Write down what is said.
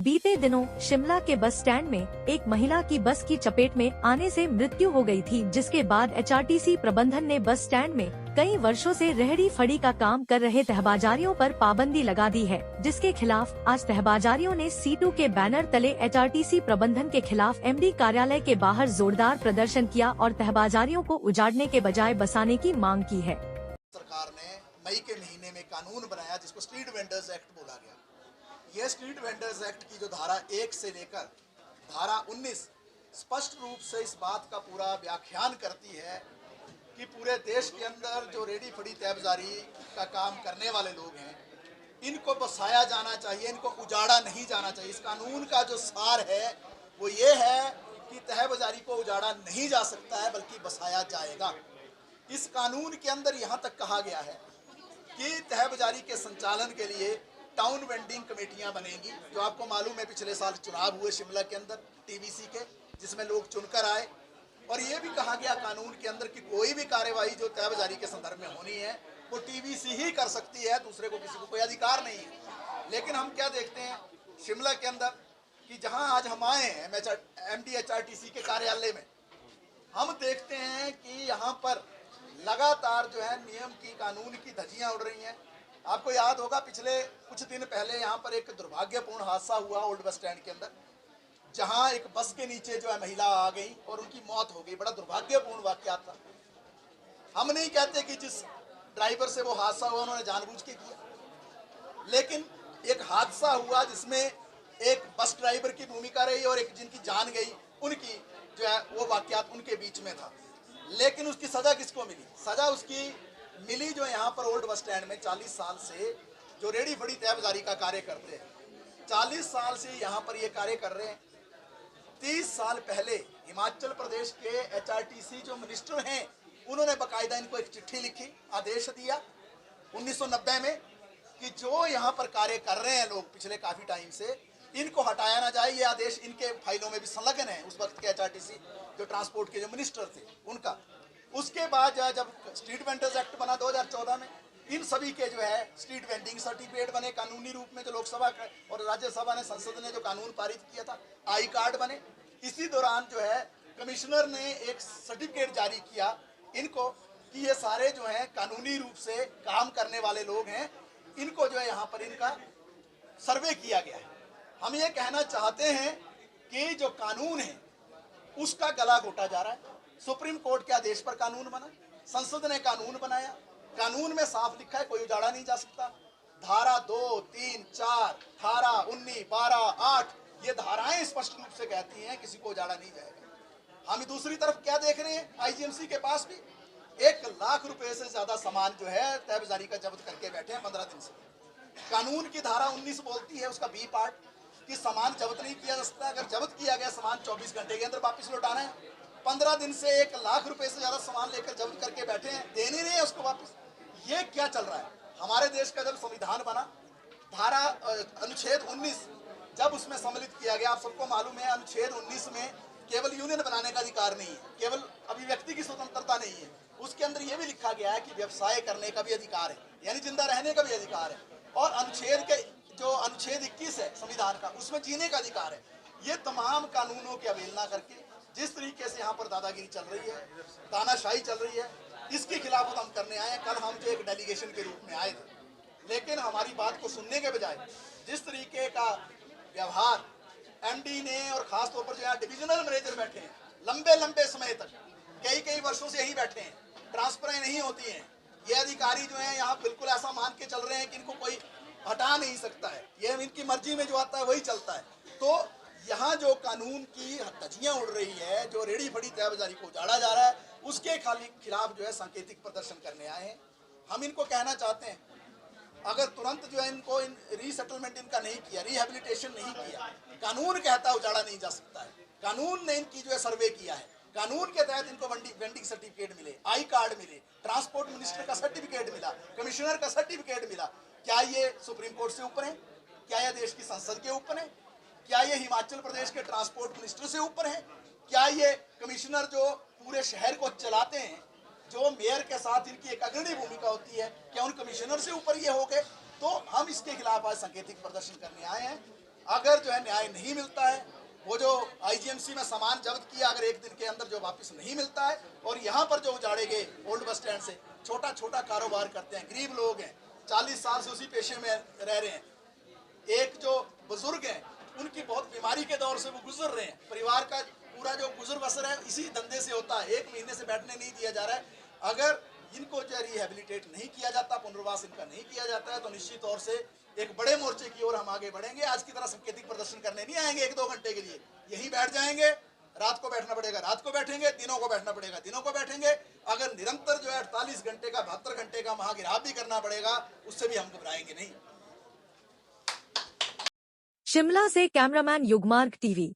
बीते दिनों शिमला के बस स्टैंड में एक महिला की बस की चपेट में आने से मृत्यु हो गई थी, जिसके बाद एचआरटीसी प्रबंधन ने बस स्टैंड में कई वर्षों से रेहड़ी फड़ी का काम कर रहे तहबाजारियों पर पाबंदी लगा दी है, जिसके खिलाफ आज तहबाजारियों ने C2 के बैनर तले एचआरटीसी प्रबंधन के खिलाफ MD कार्यालय के बाहर जोरदार प्रदर्शन किया और तहबाजारियों को उजाड़ने के बजाय बसाने की मांग की है। सरकार ने मई के महीने में कानून बनाया जिसको स्ट्रीट वेंडर्स एक्ट बोला गया। यह स्ट्रीट वेंडर्स एक्ट की जो धारा 1 से लेकर धारा 19 स्पष्ट रूप से इस बात का पूरा व्याख्यान करती है कि पूरे देश के अंदर जो रेडी फड़ी तहबाजारी का काम करने वाले लोग हैं, इनको बसाया जाना चाहिए, इनको उजाड़ा नहीं जाना चाहिए। इस कानून का जो सार है वो ये है कि तहबाजारी को उजाड़ा नहीं जा सकता है बल्कि बसाया जाएगा। इस कानून के अंदर यहाँ तक कहा गया है कि तहबाजारी के संचालन के लिए टाउन वेंडिंग कमेटियां बनेंगी। जो आपको मालूम है पिछले साल चुनाव हुए शिमला के अंदर TVC के, जिसमें लोग चुनकर आए, और ये भी कहा गया कानून के अंदर कि कोई भी कार्यवाही जो तहबाजारी के संदर्भ में होनी है वो TVC ही कर सकती है, दूसरे को किसी को कोई अधिकार नहीं है। लेकिन हम क्या देखते हैं शिमला के अंदर कि जहाँ आज हम आए हैं MD HRTC के कार्यालय में, हम देखते हैं कि यहाँ पर लगातार जो है नियम की कानून की धज्जियां उड़ रही हैं। आपको याद होगा पिछले कुछ दिन पहले यहाँ पर एक दुर्भाग्यपूर्ण हादसा हुआ ओल्ड बस स्टैंड के अंदर, जहाँ एक बस के नीचे जो है महिला आ गई और उनकी मौत हो गई। बड़ा दुर्भाग्यपूर्ण वाकया था। हम नहीं कहते कि जिस ड्राइवर से वो हादसा हुआ उन्होंने जानबूझ के किया, लेकिन एक हादसा हुआ जिसमें एक बस ड्राइवर की भूमिका रही और एक जिनकी जान गई, उनकी जो है वो वाकयात उनके बीच में था। लेकिन उसकी सजा किसको मिली? सजा उसकी मिली जो यहाँ पर ओल्ड बस स्टैंड में 40 साल से जो रेडी फड़ी तहबाजारी का कार्य करते हैं, 40 साल से यहाँ पर ये कार्य कर रहे हैं। 30 साल पहले हिमाचल प्रदेश के HRTC जो मिनिस्टर हैं, उन्होंने बाकायदा इनको एक चिट्ठी लिखी, आदेश दिया 1990 में कि जो यहाँ पर कार्य कर रहे हैं लोग पिछले काफ़ी टाइम से, इनको हटाया ना जाए। ये आदेश इनके फाइलों में भी संलग्न है, उस वक्त के HRTC जो ट्रांसपोर्ट के जो मिनिस्टर थे उनका। उसके बाद जब स्ट्रीट वेंडर्स एक्ट बना 2014 में, इन सभी के जो है स्ट्रीट वेंडिंग सर्टिफिकेट बने कानूनी रूप में, जो लोकसभा और राज्यसभा ने संसद ने जो कानून पारित किया था, आई कार्ड बने। इसी दौरान जो है कमिश्नर ने एक सर्टिफिकेट जारी किया इनको कि ये सारे जो है कानूनी रूप से काम करने वाले लोग हैं, इनको जो है यहाँ पर इनका सर्वे किया गया है। हम ये कहना चाहते हैं कि जो कानून है उसका गला घोटा जा रहा है। सुप्रीम कोर्ट के आदेश पर कानून बना, संसद ने कानून बनाया, कानून में साफ लिखा है कोई उजाड़ा नहीं जा सकता। धारा 2, 3, 4, 18, 19, 12, 8 ये धाराएं स्पष्ट रूप से कहती हैं किसी को उजाड़ा नहीं जाएगा। हम दूसरी तरफ क्या देख रहे हैं, IGMC के पास भी 1 लाख रुपए से ज्यादा सामान जो है तहबाजारी का जब्त करके बैठे हैं 15 दिन से। कानून की धारा 19 बोलती है, उसका B पार्ट, कि सामान जब्त नहीं किया जा सकता। अगर जब्त किया गया सामान 24 घंटे के अंदर वापस लौटाना है। 15 दिन से 1 लाख रुपए से ज्यादा सामान लेकर जब्त करके बैठे हैं, दे नहीं रहे हैं उसको वापस। ये क्या चल रहा है? हमारे देश का जब संविधान बना, धारा अनुच्छेद 19 जब उसमें सम्मिलित किया गया, आप सबको मालूम है अनुच्छेद 19 में केवल यूनियन बनाने का अधिकार नहीं है, केवल अभिव्यक्ति की स्वतंत्रता नहीं है, उसके अंदर यह भी लिखा गया है कि व्यवसाय करने का भी अधिकार है, यानी जिंदा रहने का भी अधिकार है। और अनुच्छेद 21 है संविधान का, उसमें जीने का अधिकार है। ये तमाम कानूनों की अवहेलना करके जिस तरीके से यहाँ पर दादागिरी चल रही है, तानाशाही चल रही है, इसके खिलाफ हम करने आए हैं। कल हम जो एक डेलीगेशन के रूप में आए थे, लेकिन हमारी बात को सुनने के बजाय जिस तरीके का व्यवहार MD ने, और खासतौर पर जो यहाँ डिविजनल मैनेजर बैठे हैं लंबे लंबे समय तक, कई वर्षों से यही बैठे हैं, ट्रांसफरें नहीं होती हैं। ये अधिकारी जो है यहाँ बिल्कुल ऐसा मान के चल रहे हैं कि इनको कोई हटा नहीं सकता है, ये इनकी मर्जी में जो आता है वही चलता है। तो यहाँ जो कानून की धज्जियां उड़ रही है, जो रेडी फड़ी तहबाजारी को उजाड़ा जा रहा है, उसके खिलाफ जो है सांकेतिक प्रदर्शन करने आए हैं। हम इनको कहना चाहते हैं, अगर तुरंत जो है इनको रीसेटलमेंट इनका नहीं किया, रिहेबिलिटेशन नहीं किया, कानून कहता उजाड़ा नहीं जा सकता है। कानून ने इनकी जो है सर्वे किया है, कानून के तहत इनको वेंडिंग सर्टिफिकेट मिले, आई कार्ड मिले, ट्रांसपोर्ट मिनिस्टर का सर्टिफिकेट मिला, कमिश्नर का सर्टिफिकेट मिला। क्या ये सुप्रीम कोर्ट से ऊपर है? क्या यह देश की संसद के ऊपर है? क्या ये हिमाचल प्रदेश के ट्रांसपोर्ट मिनिस्टर से ऊपर है? क्या ये कमिश्नर जो पूरे शहर को चलाते हैं, जो मेयर के साथ इनकी एक अग्रणी भूमिका होती है, क्या उन कमिश्नर से ऊपर ये हो गए? तो हम इसके खिलाफ आज सांकेतिक प्रदर्शन करने आए हैं। अगर जो है न्याय नहीं मिलता है, वो जो आईजीएमसी में सामान जब्त किया अगर एक दिन के अंदर जो वापस नहीं मिलता है, और यहाँ पर जो उजाड़े गए ओल्ड बस स्टैंड से छोटा छोटा कारोबार करते हैं, गरीब लोग हैं, 40 साल से उसी पेशे में रह रहे हैं, एक जो बुजुर्ग हैं उनकी बहुत बीमारी के दौर से वो गुजर रहे हैं, परिवार का पूरा जो गुजर बसर है इसी धंधे से होता है, 1 महीने से बैठने नहीं दिया जा रहा है। अगर इनको जो रिहेबिलिटेट नहीं किया जाता, पुनर्वास इनका नहीं किया जाता है, तो निश्चित तौर से एक बड़े मोर्चे की ओर हम आगे बढ़ेंगे। आज की तरह सांकेतिक प्रदर्शन करने नहीं आएंगे 1-2 घंटे के लिए, यहीं बैठ जाएंगे, रात को बैठना पड़ेगा रात को बैठेंगे, दिनों को बैठना पड़ेगा दिनों को बैठेंगे। अगर निरंतर जो है 48 घंटे का 72 घंटे का महागिराव भी करना पड़ेगा, उससे भी हम घबराएंगे नहीं। शिमला से कैमरामैन युगमार्ग टीवी।